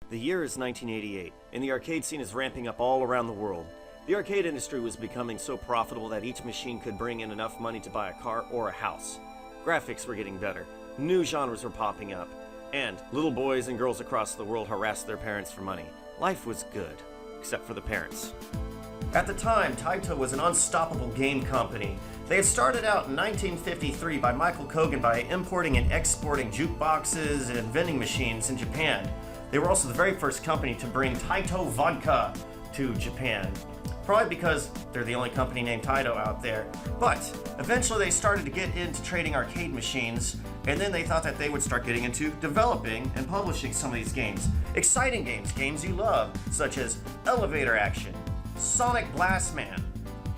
The year is 1988, and the arcade scene is ramping up all around the world. The arcade industry was becoming so profitable that each machine could bring in enough money to buy a car or a house. Graphics were getting better, new genres were popping up, and little boys and girls across the world harassed their parents for money. Life was good, except for the parents. At the time, Taito was an unstoppable game company. They had started out in 1953 by Michael Kogan by importing and exporting jukeboxes and vending machines in Japan. They were also the very first company to bring Taito vodka to Japan. Probably because they're the only company named Taito out there. But eventually they started to get into trading arcade machines, and then they thought that they would start getting into developing and publishing some of these games. Exciting games, games you love, such as Elevator Action, Sonic Blastman,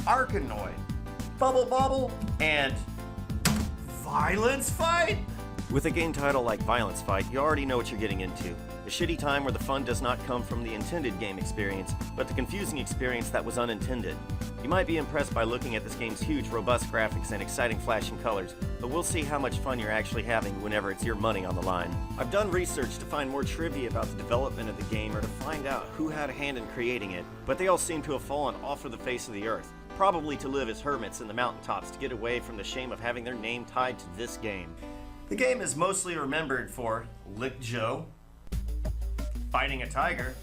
Arkanoid, Bubble Bobble, and Violence Fight? With a game title like Violence Fight, you already know what you're getting into. A shitty time where the fun does not come from the intended game experience, but the confusing experience that was unintended. You might be impressed by looking at this game's huge, robust graphics and exciting flashing colors, but we'll see how much fun you're actually having whenever it's your money on the line. I've done research to find more trivia about the development of the game or to find out who had a hand in creating it, but they all seem to have fallen off of the face of the earth, probably to live as hermits in the mountaintops to get away from the shame of having their name tied to this game. The game is mostly remembered for Lick Joe, fighting a tiger,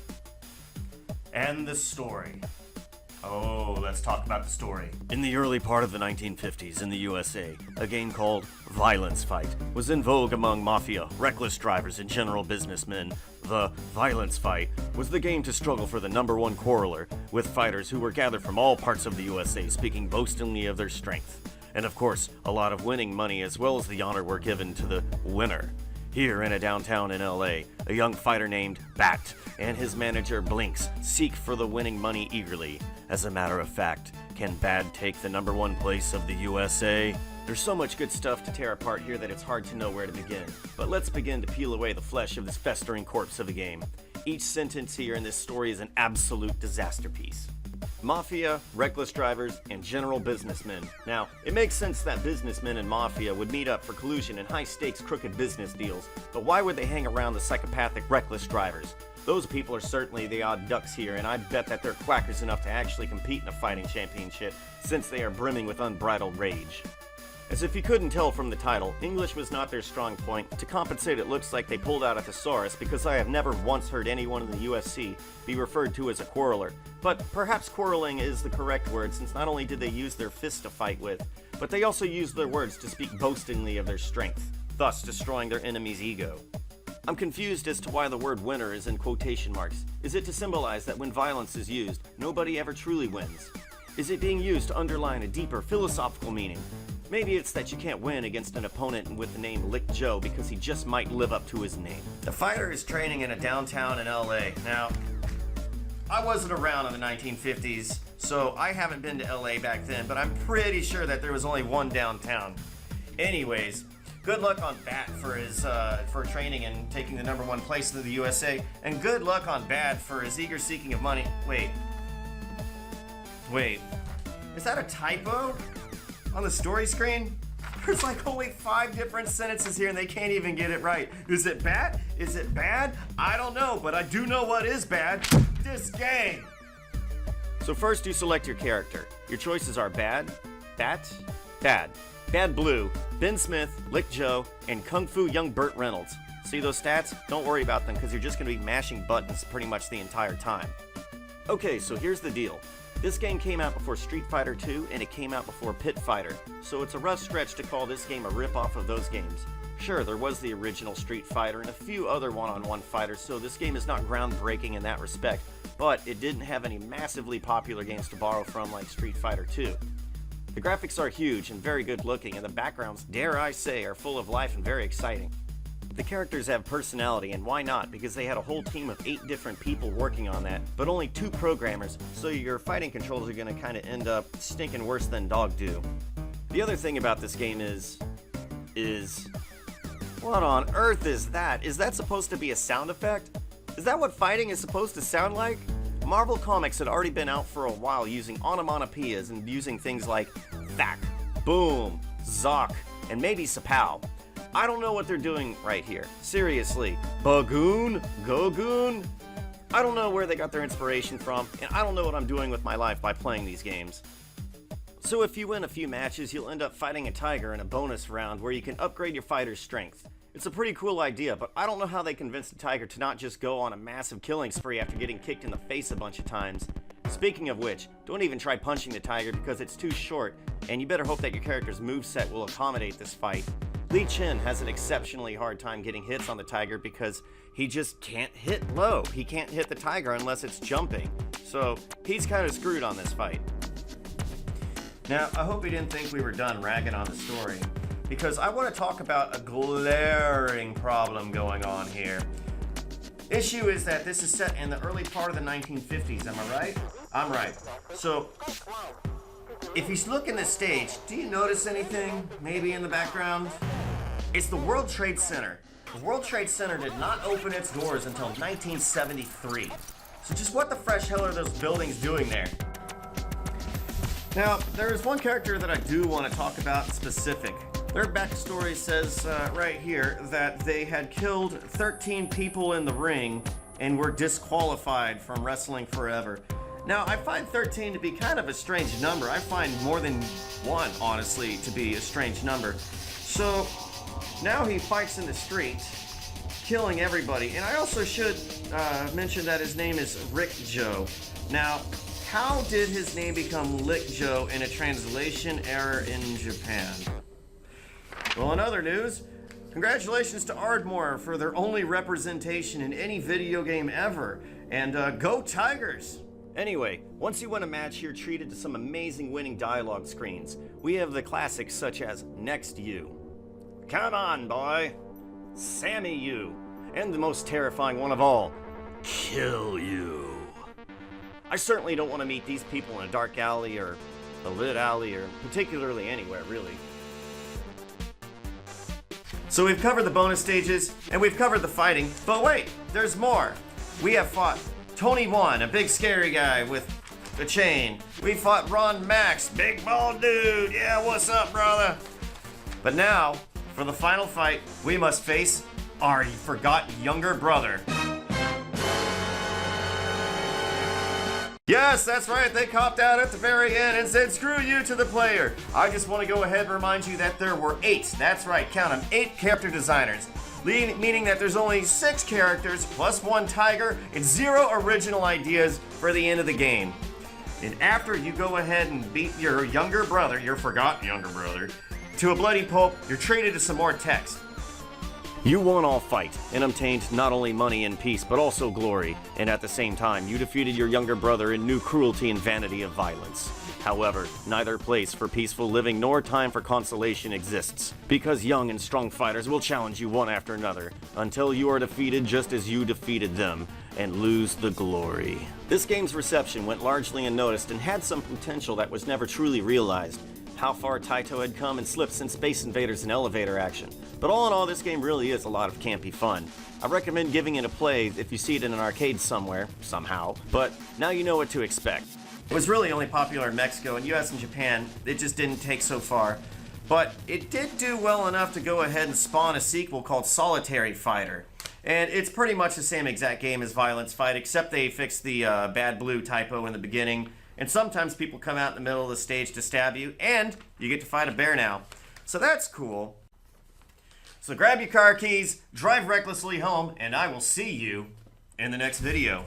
and the story. Oh, let's talk about the story. In the early part of the 1950s in the USA, a game called Violence Fight was in vogue among mafia, reckless drivers, and general businessmen. The Violence Fight was the game to struggle for the #1 quarreler, with fighters who were gathered from all parts of the USA speaking boastingly of their strength. And of course, a lot of winning money as well as the honor were given to the winner. Here in a downtown in LA, a young fighter named Bat and his manager Blinks seek for the winning money eagerly. As a matter of fact, can Bad take the #1 place of the USA? There's so much good stuff to tear apart here that it's hard to know where to begin. But let's begin to peel away the flesh of this festering corpse of a game. Each sentence here in this story is an absolute disaster piece. Mafia, reckless drivers, and general businessmen. Now, it makes sense that businessmen and mafia would meet up for collusion and high-stakes crooked business deals, but why would they hang around the psychopathic reckless drivers? Those people are certainly the odd ducks here, and I bet that they're quackers enough to actually compete in a fighting championship, since they are brimming with unbridled rage. As if you couldn't tell from the title, English was not their strong point. To compensate, it looks like they pulled out a thesaurus because I have never once heard anyone in the UFC be referred to as a quarreler. But perhaps quarreling is the correct word, since not only did they use their fists to fight with, but they also used their words to speak boastingly of their strength, thus destroying their enemy's ego. I'm confused as to why the word winner is in quotation marks. Is it to symbolize that when violence is used, nobody ever truly wins? Is it being used to underline a deeper philosophical meaning? Maybe it's that you can't win against an opponent with the name Lick Joe because he just might live up to his name. The fighter is training in a downtown in LA. Now, I wasn't around in the 1950s, so I haven't been to LA back then, but I'm pretty sure that there was only one downtown. Anyways, good luck on Bat for his for training and taking the #1 place in the USA, and good luck on Bad for his eager seeking of money. Wait, is that a typo on the story screen? There's like only 5 different sentences here and they can't even get it right. Is it Bat? Is it bad? I don't know, but I do know what is bad. This game. So first you select your character. Your choices are Bad, Bat, Bad, Bad Blue, Ben Smith, Lick Joe, and Kung Fu Young Burt Reynolds. See those stats? Don't worry about them because you're just going to be mashing buttons pretty much the entire time. Okay, so here's the deal. This game came out before Street Fighter 2 and it came out before Pit Fighter, so it's a rough stretch to call this game a rip-off of those games. Sure, there was the original Street Fighter and a few other one-on-one fighters, so this game is not groundbreaking in that respect, but it didn't have any massively popular games to borrow from like Street Fighter 2. The graphics are huge and very good looking, and the backgrounds, dare I say, are full of life and very exciting. The characters have personality, and why not? Because they had a whole team of 8 different people working on that, but only 2 programmers, so your fighting controls are going to kind of end up stinking worse than dog do. The other thing about this game is... What on earth is that? Is that supposed to be a sound effect? Is that what fighting is supposed to sound like? Marvel Comics had already been out for a while using onomatopoeias and using things like thwack, boom, zock, and maybe sapow. I don't know what they're doing right here. Seriously. Bagoon? Gogoon? I don't know where they got their inspiration from, and I don't know what I'm doing with my life by playing these games. So if you win a few matches, you'll end up fighting a tiger in a bonus round where you can upgrade your fighter's strength. It's a pretty cool idea, but I don't know how they convinced the tiger to not just go on a massive killing spree after getting kicked in the face a bunch of times. Speaking of which, don't even try punching the tiger because it's too short, and you better hope that your character's moveset will accommodate this fight. Li Chin has an exceptionally hard time getting hits on the tiger because he just can't hit low. He can't hit the tiger unless it's jumping. So he's kind of screwed on this fight. Now, I hope you didn't think we were done ragging on the story, because I want to talk about a glaring problem going on here. Issue is that this is set in the early part of the 1950s, am I right? I'm right. So, if you look in the stage, do you notice anything maybe in the background? It's the World Trade Center. The World Trade Center did not open its doors until 1973. So just what the fresh hell are those buildings doing there? Now, there is one character that I do want to talk about in specific. Their backstory says right here that they had killed 13 people in the ring and were disqualified from wrestling forever. Now, I find 13 to be kind of a strange number. I find more than one, honestly, to be a strange number. So, now he fights in the street, killing everybody. And I also should mention that his name is Rick Joe. Now, how did his name become Lick Joe in a translation error in Japan? Well, in other news, congratulations to Ardmore for their only representation in any video game ever. And go Tigers! Anyway, once you win a match, you're treated to some amazing winning dialogue screens. We have the classics such as Next You, Come on, boy, Sammy You, and the most terrifying one of all, Kill You. I certainly don't want to meet these people in a dark alley or a lit alley or particularly anywhere, really. So we've covered the bonus stages and we've covered the fighting, but wait, there's more. We have fought Tony One, a big scary guy with a chain. We fought Ron Max, big bald dude. Yeah, what's up, brother? But now, for the final fight, we must face our forgotten younger brother. Yes, that's right, they copped out at the very end and said screw you to the player. I just want to go ahead and remind you that there were 8, that's right, count them, 8 character designers. Meaning that there's only 6 characters plus 1 tiger and 0 original ideas for the end of the game. And after you go ahead and beat your younger brother, your forgotten younger brother, to a bloody pulp, you're treated to some more text. You won all fight, and obtained not only money and peace, but also glory, and at the same time, you defeated your younger brother in new cruelty and vanity of violence. However, neither place for peaceful living nor time for consolation exists, because young and strong fighters will challenge you one after another, until you are defeated just as you defeated them, and lose the glory. This game's reception went largely unnoticed and had some potential that was never truly realized. How far Taito had come and slipped since Space Invaders and elevator action. But all in all, this game really is a lot of campy fun. I recommend giving it a play if you see it in an arcade somewhere, somehow, but now you know what to expect. It was really only popular in Mexico and US and Japan, it just didn't take so far. But it did do well enough to go ahead and spawn a sequel called Solitary Fighter. And it's pretty much the same exact game as Violence Fight, except they fixed the bad blue typo in the beginning. And sometimes people come out in the middle of the stage to stab you, and you get to fight a bear now. So that's cool. So grab your car keys, drive recklessly home, and I will see you in the next video.